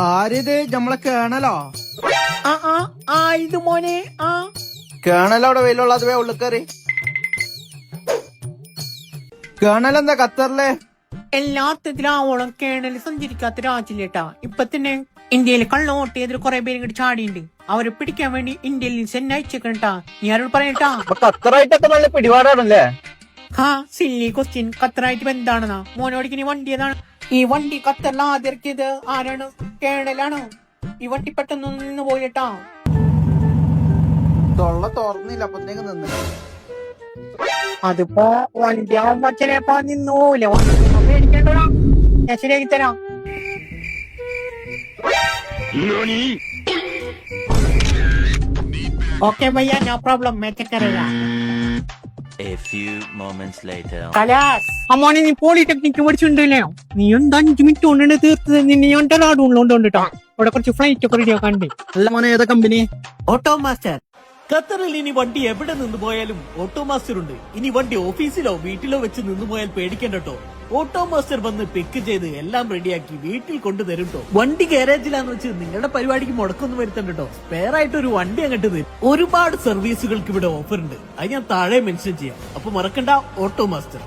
ആരിത് നമ്മളെ കേണലോ? ഇത് മോനെ. കേണലവിടെ വെയിലുള്ള അതുവേ ഉള്ളിക്കറി. കേണൽ എന്താ ഖത്തറിലെ? എല്ലാ അർത്ഥത്തിലാവോളം കേണൽ സഞ്ചരിക്കാത്ത രാജ്യല്ലേട്ടാ. ഇപ്പൊ തന്നെ ഇന്ത്യയിൽ കള്ളവോട്ട് ചെയ്തിട്ട് കുറെ പേര് ഇങ്ങോട്ട് ചാടിയുണ്ട്. അവരെ പിടിക്കാൻ വേണ്ടി ഇന്ത്യയിൽ സെന്നെ അയച്ചേക്കണട്ടാ. നീ ആരോട് പറയട്ടാ? ഖത്തറായിട്ടൊക്കെ നല്ല പിടിപാടാണല്ലേ? Silly question. ഖത്തറായിട്ട് എന്താണെന്നാ മോനോടിക്ക് നീ വണ്ടി ഏതാണ്? ഈ വണ്ടി ഖത്തറിൽ ആദ്യം ഇറക്കിയത് ആരാണ്? കേണലാണോ? ഈ വണ്ടി പെട്ടെന്ന് നിന്ന് പോയിട്ടാ. തൊള്ള തുറന്നില്ല, അപ്പത്തേക്ക് നിന്ന്. അതിപ്പോ വണ്ടി ആവുമ്പോ ചിലപ്പോ നിന്ന് പോവില്ല. പേടിക്കേണ്ടടാ, ഞാൻ ശരിയാക്കി തരാം. ഓക്കെ ഭയ്യ, നോ പ്രോബ്ലം. മേച്ചക്കറിയാ. A few moments later. കലാസ് അമ്മോനെ, നീ പോളിടെക്നിക് പഠിച്ചിട്ടുണ്ടല്ലോ. നീ എന്താ 5 മിനിറ്റ് കൊണ്ടാണ് തീർത്തത്. നിന്നെ ഞാൻ ടലാടുകൊണ്ടോണ്ടിട്ടാ. അവിടെ കുറച്ച് ഫ്ലൈറ്റ് ഒക്കെ റെഡി ആക്കാണ്ട്. അല്ല മോനെ, ഏതാ കമ്പനി? Auto master. ഖത്തറിൽ ഇനി വണ്ടി എവിടെ നിന്ന് പോയാലും ഓട്ടോ മാസ്റ്റർ ഉണ്ട്. ഇനി വണ്ടി ഓഫീസിലോ വീട്ടിലോ വെച്ച് നിന്ന് പോയാൽ പേടിക്കണ്ടോ. ഓട്ടോ മാസ്റ്റർ വന്ന് പിക്ക് ചെയ്ത് എല്ലാം റെഡിയാക്കി വീട്ടിൽ കൊണ്ടുതരും ട്ടോ. വണ്ടി ഗാരേജിലാന്ന് വെച്ച് നിങ്ങളുടെ പരിപാടിക്ക് മുടക്കൊന്നും വരുത്തണ്ടോ. സ്പെയർ ആയിട്ട് ഒരു വണ്ടി അങ്ങോട്ട് തരും. ഒരുപാട് സർവീസുകൾക്ക് ഇവിടെ ഓഫർ ഉണ്ട്. അത് ഞാൻ താഴെ മെൻഷൻ ചെയ്യാം. അപ്പൊ മറക്കണ്ട, ഓട്ടോ മാസ്റ്റർ.